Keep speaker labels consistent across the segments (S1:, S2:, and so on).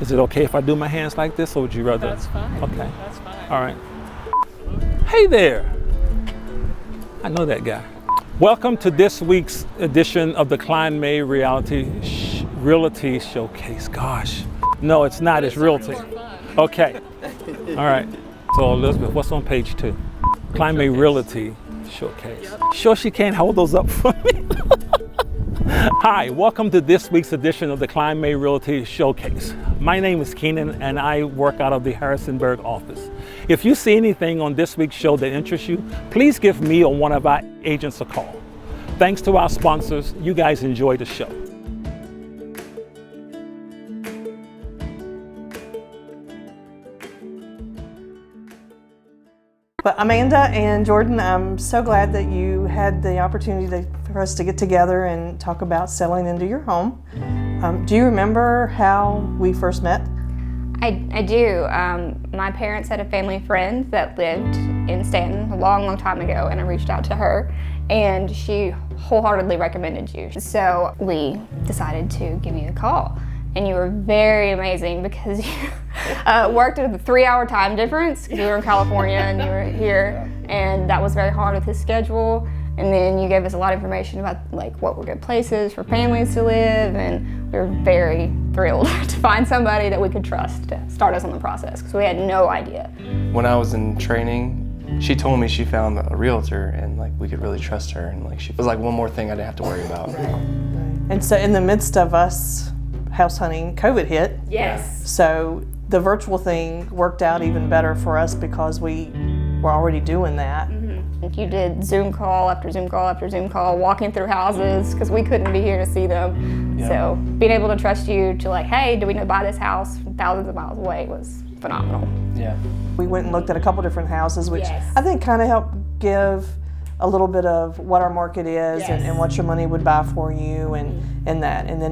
S1: Is it okay if I do my hands like this, or would you rather?
S2: That's fine.
S1: Okay.
S2: That's fine.
S1: All right. Hey there. I know that guy. Welcome to this week's edition of the Kline May Realty Showcase. Gosh. No, it's not. It's Realty. Okay. All right. So Elizabeth, what's on page 2? Kline May Realty Showcase. Yep. Sure she can't hold those up for me? Hi, welcome to this week's edition of the Kline May Realty Showcase. My name is Keenan and I work out of the Harrisonburg office. If you see anything on this week's show that interests you, please give me or one of our agents a call. Thanks to our sponsors, you guys enjoy the show.
S3: But Amanda and Jordan, I'm so glad that you had the opportunity for us to get together and talk about selling into your home. Do you remember how we first met?
S4: I do. My parents had a family friend that lived in Stanton a long, long time ago, and I reached out to her, and she wholeheartedly recommended you. So we decided to give you a call. And you were very amazing because you worked at a 3-hour time difference because you were in California and you were here, and that was very hard with his schedule. And then you gave us a lot of information about like what were good places for families to live, and we were very thrilled to find somebody that we could trust to start us on the process because we had no idea.
S5: When I was in training, she told me she found a realtor and like we could really trust her, and like she was like one more thing I didn't have to worry about.
S3: And so in the midst of us house hunting, COVID hit.
S4: Yes.
S3: So the virtual thing worked out even better for us because we were already doing that.
S4: Mm-hmm. You did Zoom call after Zoom call after Zoom call, walking through houses because we couldn't be here to see them. Yeah. So being able to trust you to like, hey, do we know to buy this house from thousands of miles away was phenomenal.
S5: Yeah.
S3: We went and looked at a couple different houses, which
S4: Yes.
S3: I think kind of helped give a little bit of what our market is.
S4: Yes.
S3: and what your money would buy for you and that. And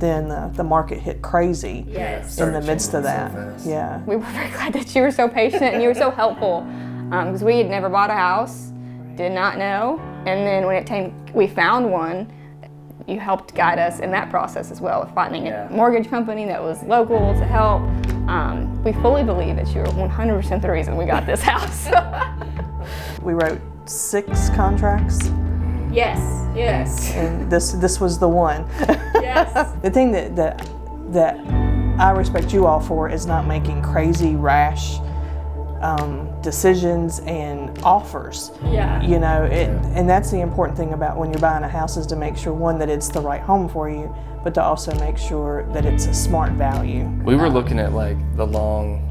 S3: then the market hit crazy
S4: Yes.
S3: in the midst of that. Yeah.
S4: We were very glad that you were so patient and you were so helpful because we had never bought a house, did not know, and then when it came, we found one. You helped guide us in that process as well, with finding a mortgage company that was local to help. We fully believe that you were 100% the reason we got this house.
S3: We wrote 6 contracts.
S4: Yes, yes.
S3: And this was the one.
S4: Yes.
S3: The thing that I respect you all for is not making crazy, rash decisions and offers.
S4: Yeah.
S3: You know, and that's the important thing about when you're buying a house is to make sure, one, that it's the right home for you, but to also make sure that it's a smart value.
S5: We were looking at like the long,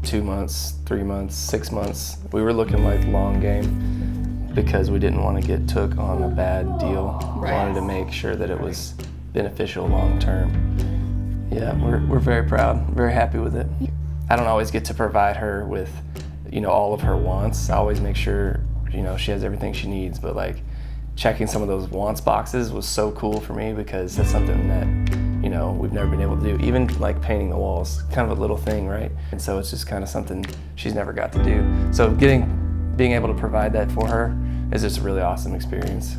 S5: 2 months, 3 months, 6 months. We were looking like long game because we didn't want to get took on a bad deal.
S4: Right.
S5: Wanted to make sure that it was beneficial long term. Yeah, we're very proud, very happy with it. I don't always get to provide her with, all of her wants. I always make sure, she has everything she needs, but like checking some of those wants boxes was so cool for me because that's something that, we've never been able to do. Even like painting the walls, kind of a little thing, right? And so it's just kind of something she's never got to do. So being able to provide that for her is just a really awesome experience.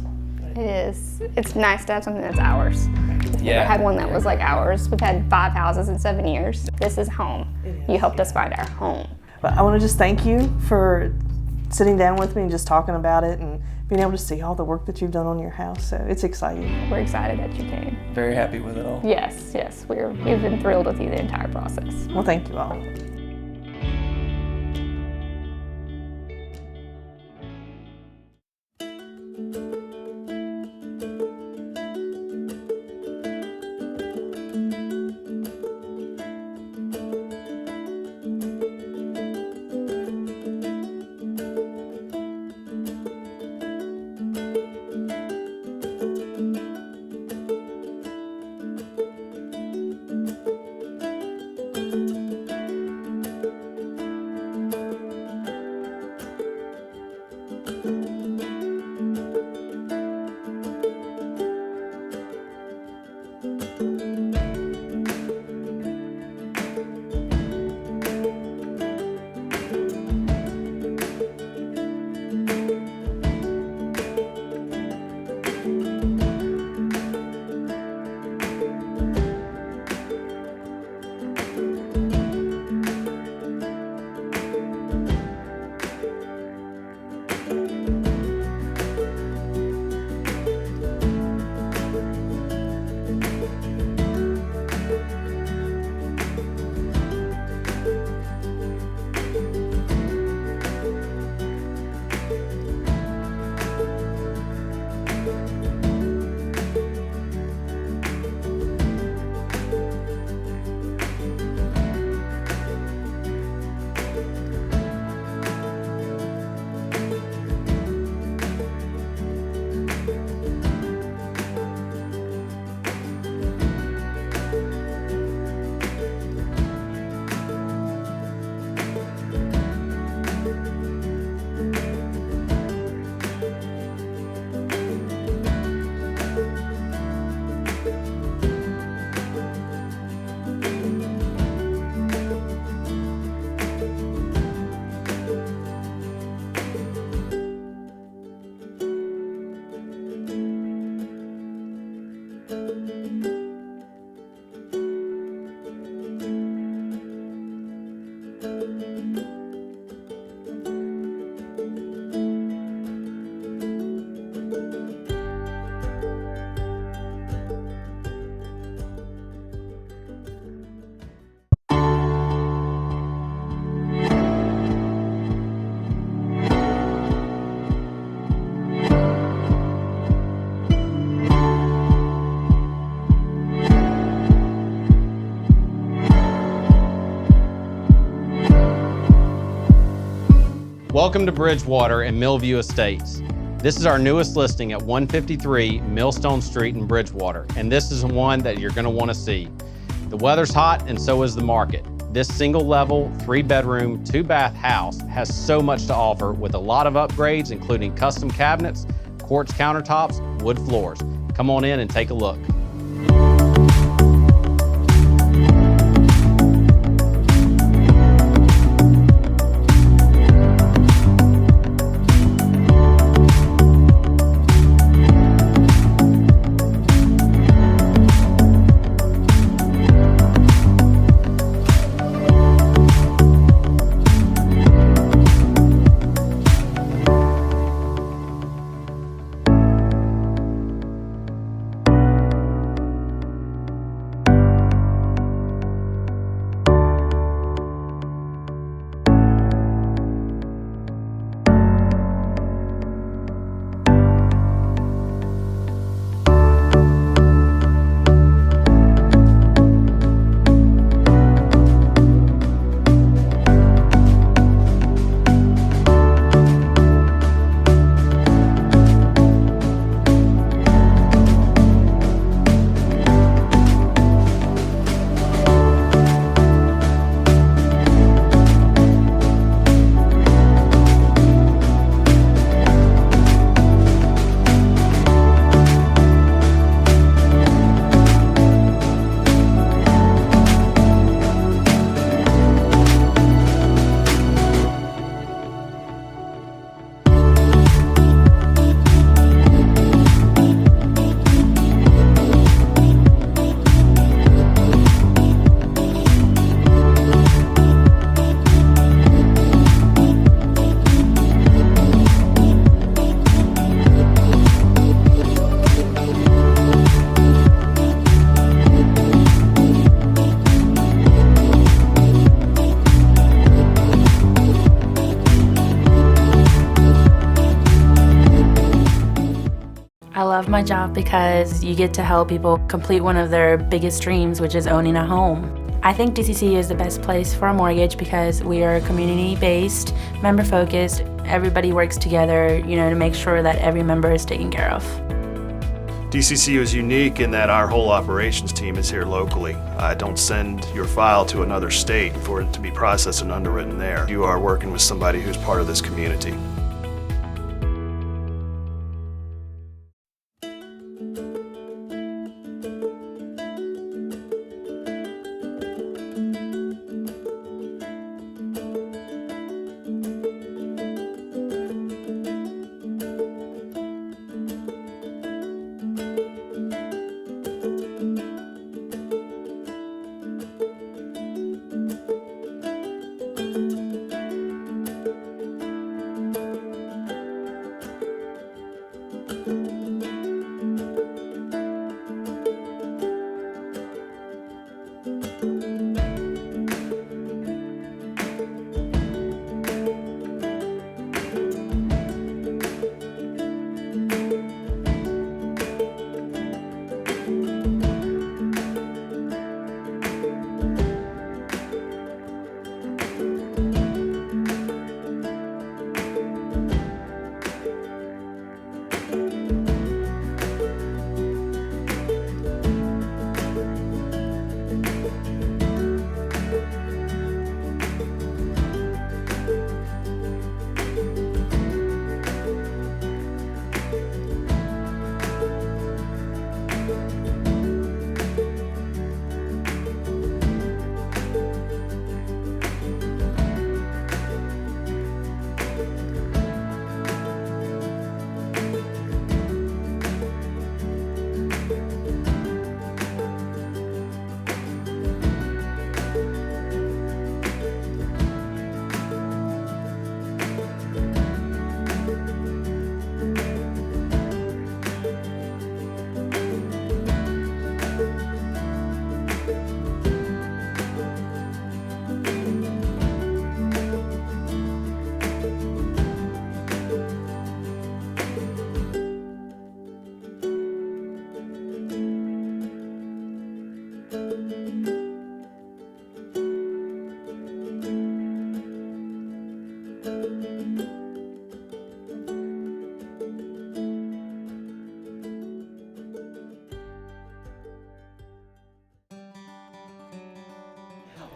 S4: It is. It's nice to have something that's ours. We've never had one that was like ours. We've had 5 houses in 7 years. This is home. You helped us find our home.
S3: But I want to just thank you for sitting down with me and just talking about it and being able to see all the work that you've done on your house. So it's exciting.
S4: We're excited that you came.
S5: Very happy with it all.
S4: Yes, yes. We've been thrilled with you the entire process.
S3: Well, thank you all.
S2: Welcome to Bridgewater and Millview Estates. This is our newest listing at 153 Millstone Street in Bridgewater, and this is one that you're going to want to see. The weather's hot and so is the market. This single level, 3-bedroom, 2-bath house has so much to offer with a lot of upgrades, including custom cabinets, quartz countertops, wood floors. Come on in and take a look.
S6: I love my job because you get to help people complete one of their biggest dreams, which is owning a home. I think DCC is the best place for a mortgage because we are community-based, member-focused. Everybody works together, to make sure that every member is taken care of.
S7: DCC is unique in that our whole operations team is here locally. Don't send your file to another state for it to be processed and underwritten there. You are working with somebody who's part of this community.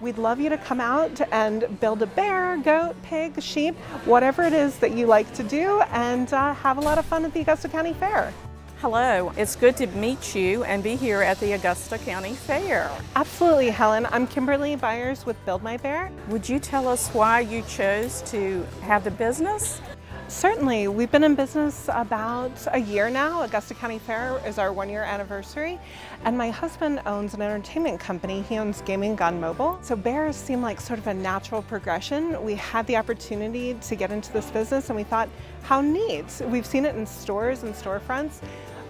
S3: We'd love you to come out and build a bear, goat, pig, sheep, whatever it is that you like to do, and have a lot of fun at the Augusta County Fair.
S8: Hello, it's good to meet you and be here at the Augusta County Fair.
S3: Absolutely, Helen. I'm Kimberly Byers with Build My Bear.
S8: Would you tell us why you chose to have the business?
S3: Certainly. We've been in business about a year now. Augusta County Fair is our 1-year anniversary. And my husband owns an entertainment company. He owns Gaming Gone Mobile. So bears seem like sort of a natural progression. We had the opportunity to get into this business and we thought, how neat. We've seen it in stores and storefronts,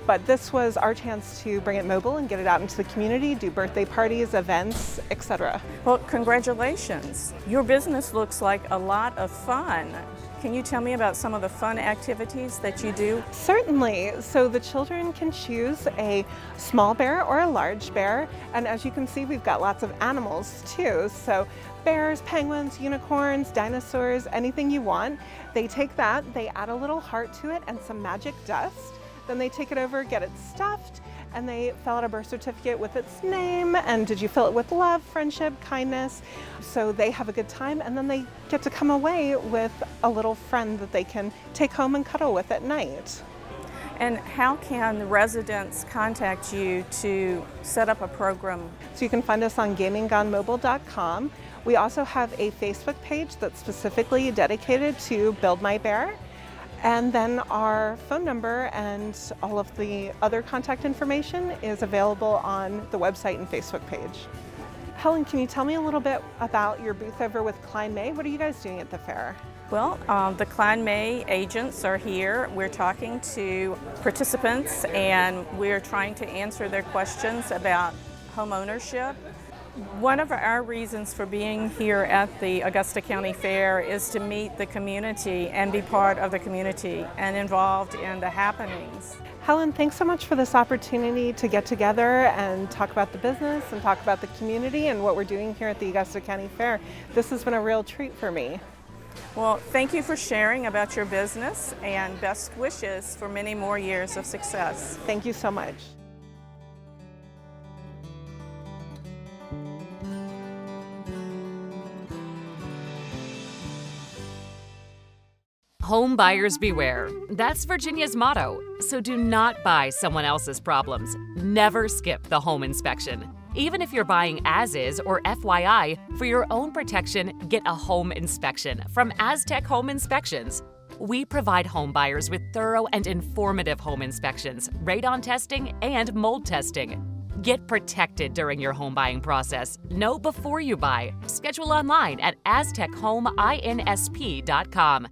S3: but this was our chance to bring it mobile and get it out into the community, do birthday parties, events, etc.
S8: Well, congratulations. Your business looks like a lot of fun. Can you tell me about some of the fun activities that you do?
S3: Certainly. So the children can choose a small bear or a large bear. And as you can see, we've got lots of animals too. So bears, penguins, unicorns, dinosaurs, anything you want. They take that, they add a little heart to it and some magic dust. Then they take it over, get it stuffed, and they fill out a birth certificate with its name and did you fill it with love, friendship, kindness. So they have a good time and then they get to come away with a little friend that they can take home and cuddle with at night.
S8: And how can residents contact you to set up a program?
S3: So you can find us on gaminggonemobile.com. We also have a Facebook page that's specifically dedicated to Build My Bear. And then our phone number and all of the other contact information is available on the website and Facebook page. Helen, can you tell me a little bit about your booth over with Kline May? What are you guys doing at the fair?
S8: Well, the Kline May agents are here. We're talking to participants and we're trying to answer their questions about home ownership. One of our reasons for being here at the Augusta County Fair is to meet the community and be part of the community and involved in the happenings.
S3: Helen, thanks so much for this opportunity to get together and talk about the business and talk about the community and what we're doing here at the Augusta County Fair. This has been a real treat for me.
S8: Well, thank you for sharing about your business and best wishes for many more years of success.
S3: Thank you so much.
S9: Home buyers beware. That's Virginia's motto. So do not buy someone else's problems. Never skip the home inspection. Even if you're buying as is or FYI, for your own protection, get a home inspection from Aztec Home Inspections. We provide home buyers with thorough and informative home inspections, radon testing, and mold testing. Get protected during your home buying process. Know before you buy. Schedule online at aztechomeInsp.com.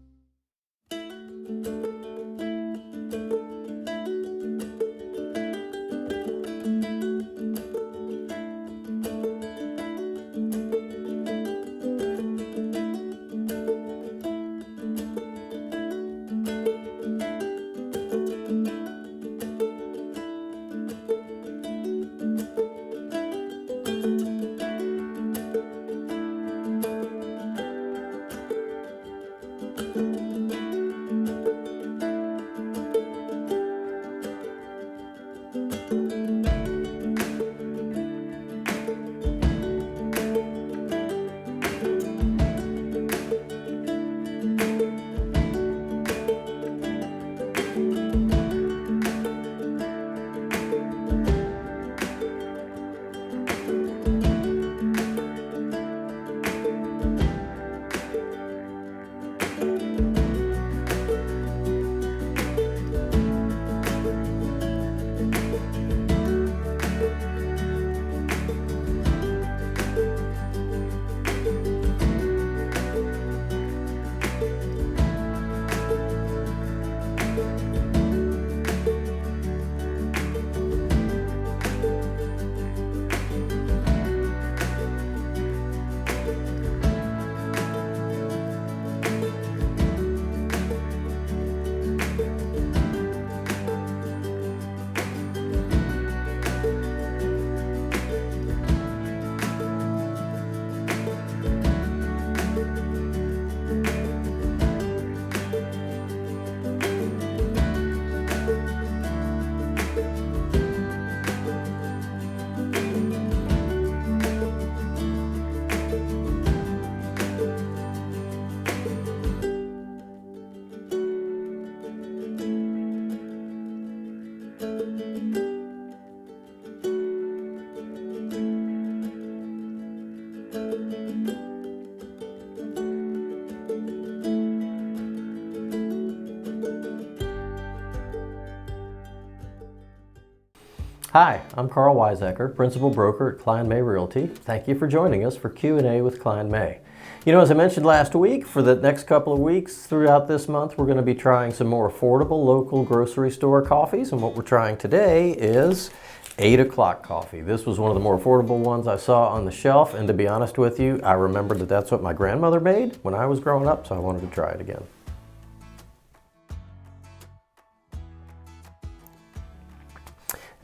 S10: Hi, I'm Karl Waizecker, Principal Broker at Kline May Realty. Thank you for joining us for Q&A with Kline May. You know, as I mentioned last week, for the next couple of weeks throughout this month, we're going to be trying some more affordable local grocery store coffees. And what we're trying today is 8 o'clock coffee. This was one of the more affordable ones I saw on the shelf. And to be honest with you, I remembered that that's what my grandmother made when I was growing up, so I wanted to try it again.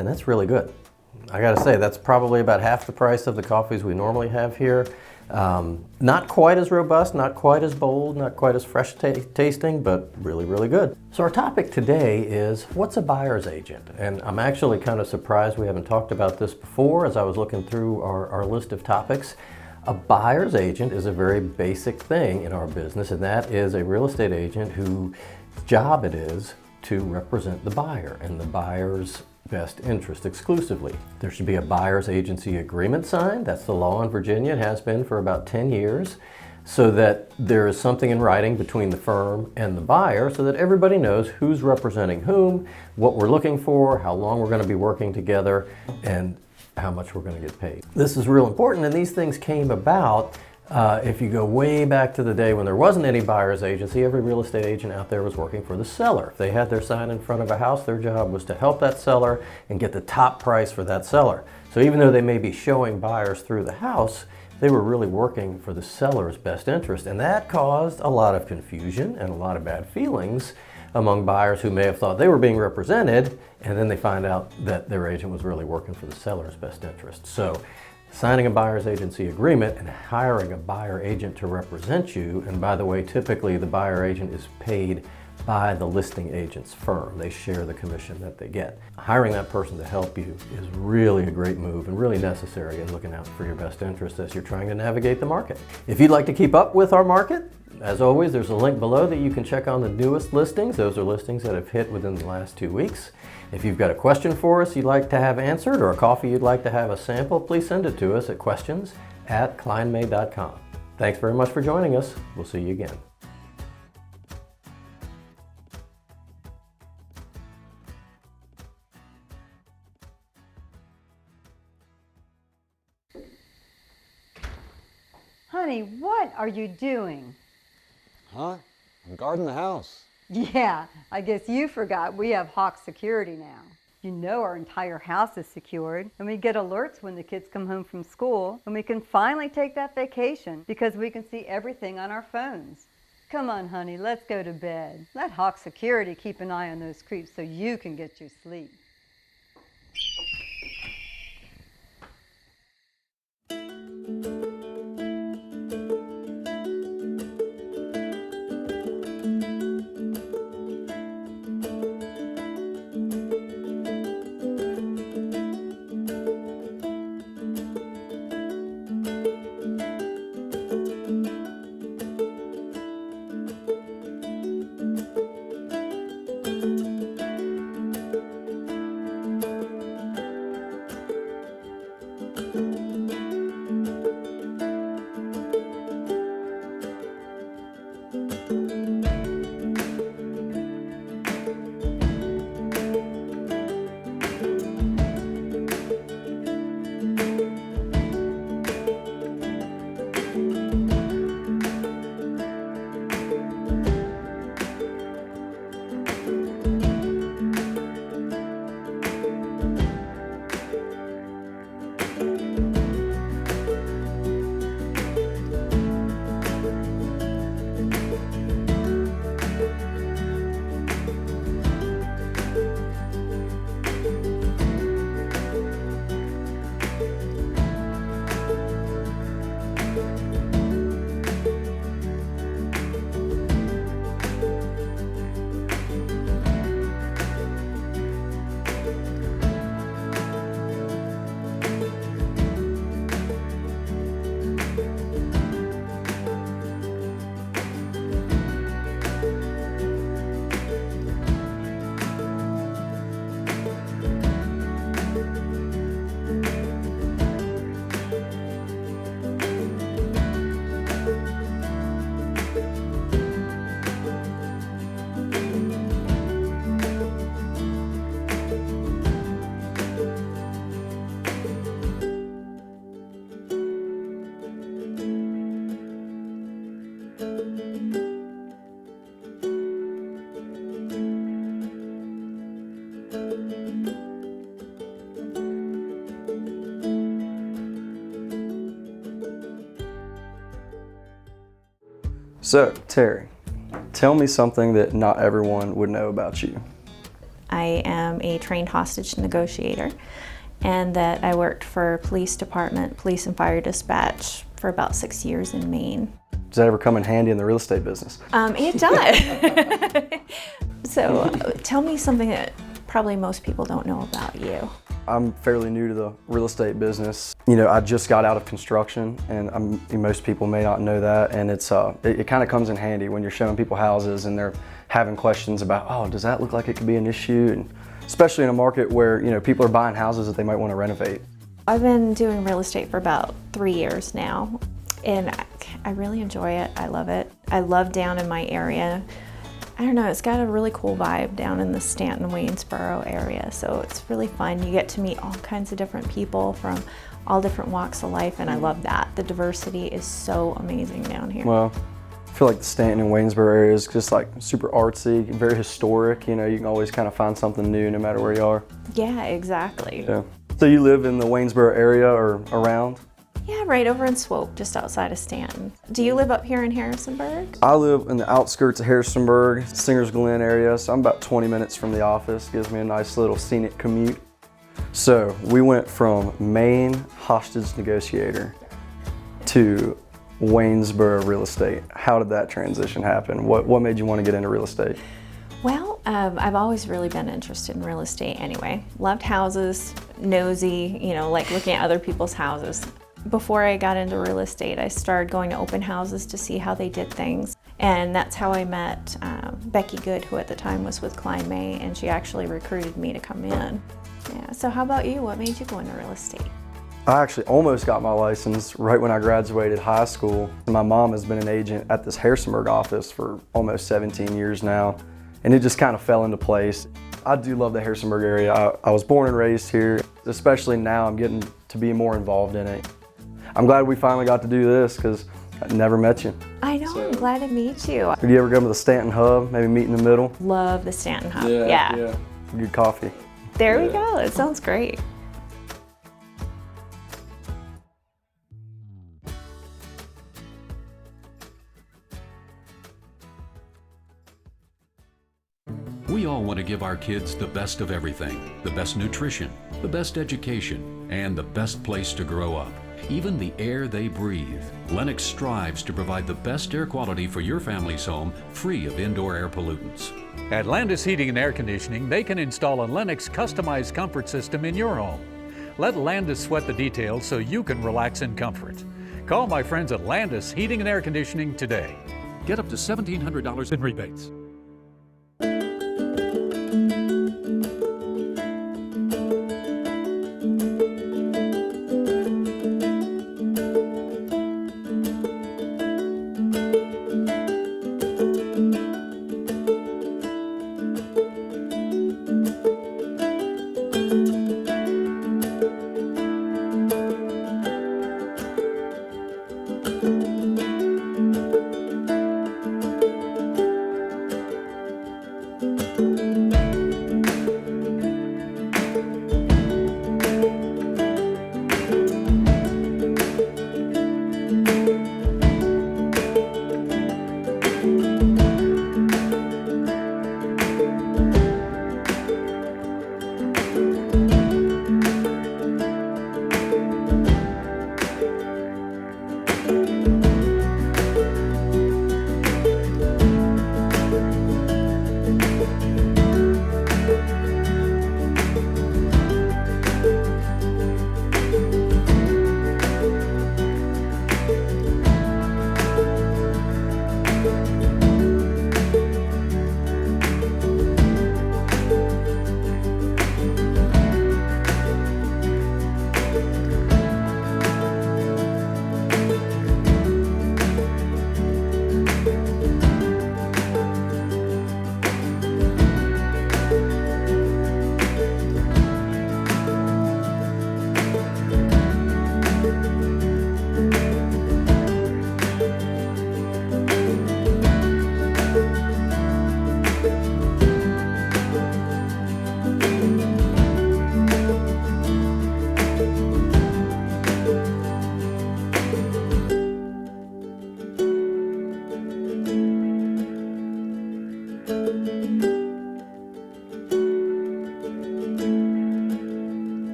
S10: And that's really good. I gotta say, that's probably about half the price of the coffees we normally have here. Not quite as robust, not quite as bold, not quite as fresh tasting, but really, really good. So our topic today is, what's a buyer's agent? And I'm actually kind of surprised we haven't talked about this before as I was looking through our list of topics. A buyer's agent is a very basic thing in our business, and that is a real estate agent whose job it is to represent the buyer and the buyer's best interest exclusively. There should be a buyer's agency agreement signed. That's the law in Virginia. It has been for about 10 years, so that there is something in writing between the firm and the buyer so that everybody knows who's representing whom, what we're looking for, how long we're going to be working together, and how much we're going to get paid. This is real important, and these things came about if you go way back to the day when there wasn't any buyer's agency. Every real estate agent out there was working for the seller. If they had their sign in front of a house, their job was to help that seller and get the top price for that seller. So even though they may be showing buyers through the house, they were really working for the seller's best interest. And that caused a lot of confusion and a lot of bad feelings among buyers who may have thought they were being represented, and then they find out that their agent was really working for the seller's best interest. So signing a buyer's agency agreement and hiring a buyer agent to represent you, and by the way, typically the buyer agent is paid by the listing agent's firm. They share the commission that they get. Hiring that person to help you is really a great move and really necessary in looking out for your best interest as you're trying to navigate the market. If you'd like to keep up with our market, as always, there's a link below that you can check on the newest listings. Those are listings that have hit within the last 2 weeks. If you've got a question for us you'd like to have answered, or a coffee you'd like to have a sample, please send it to us at questions@klinemay.com. Thanks very much for joining us. We'll see you again.
S11: Honey, what are you doing?
S12: Huh? I'm guarding the house.
S11: Yeah, I guess you forgot we have Hawk security now. You know our entire house is secured, and we get alerts when the kids come home from school, and we can finally take that vacation because we can see everything on our phones. Come on, honey, let's go to bed. Let Hawk security keep an eye on those creeps so you can get your sleep.
S13: So, Teri, tell me something that not everyone would know about you.
S14: I am a trained hostage negotiator, and that I worked for police department, police and fire dispatch for about 6 years in Maine.
S13: Does that ever come in handy in the real estate business?
S14: It does. So tell me something that probably most people don't know about you.
S13: I'm fairly new to the real estate business. You know, I just got out of construction, and most people may not know that, and it kind of comes in handy when you're showing people houses and they're having questions about, oh, does that look like it could be an issue? And especially in a market where, you know, people are buying houses that they might want to renovate.
S14: I've been doing real estate for about 3 years now, and I really enjoy it. I love it. I love down in my area. I don't know, it's got a really cool vibe down in the Stanton, Waynesboro area, so it's really fun. You get to meet all kinds of different people from all different walks of life, and I love that. The diversity is so amazing down here.
S13: Well, I feel like the Stanton and Waynesboro area is just like super artsy, very historic. You know, you can always kind of find something new no matter where you are.
S14: Yeah, exactly.
S13: Yeah. So you live in the Waynesboro area or around?
S14: Yeah, right over in Swope, just outside of Stanton. Do you live up here in Harrisonburg?
S13: I live in the outskirts of Harrisonburg, Singers Glen area, so I'm about 20 minutes from the office. Gives me a nice little scenic commute. So we went from Maine hostage negotiator to Waynesboro real estate. How did that transition happen? What made you want to get into real estate?
S14: Well, I've always really been interested in real estate anyway. Loved houses, nosy, you know, like looking at other people's houses. Before I got into real estate, I started going to open houses to see how they did things. And that's how I met Becky Good, who at the time was with Kline May, and she actually recruited me to come in. Yeah, so how about you? What made you go into real estate?
S13: I actually almost got my license right when I graduated high school. My mom has been an agent at this Harrisonburg office for almost 17 years now, and it just kind of fell into place. I do love the Harrisonburg area. I was born and raised here, especially now I'm getting to be more involved in it. I'm glad we finally got to do this because I never met you.
S14: I know, I'm glad to meet you.
S13: Did you ever go to the Stanton Hub, maybe meet in the middle?
S14: Love the Stanton Hub,
S13: yeah. Good coffee.
S14: There we go, it sounds great.
S15: We all want to give our kids the best of everything, the best nutrition, the best education, and the best place to grow up. Even the air they breathe. Lennox strives to provide the best air quality for your family's home, free of indoor air pollutants.
S16: At Landis Heating and Air Conditioning, they can install a Lennox customized comfort system in your home. Let Landis sweat the details so you can relax in comfort. Call my friends at Landis Heating and Air Conditioning today.
S15: Get up to $1,700 in rebates.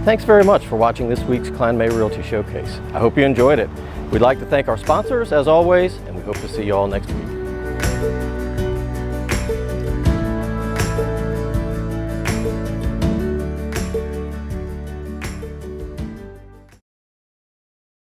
S10: Thanks very much for watching this week's Kline May Realty Showcase. I hope you enjoyed it. We'd like to thank our sponsors, as always, and we hope to see you all next week.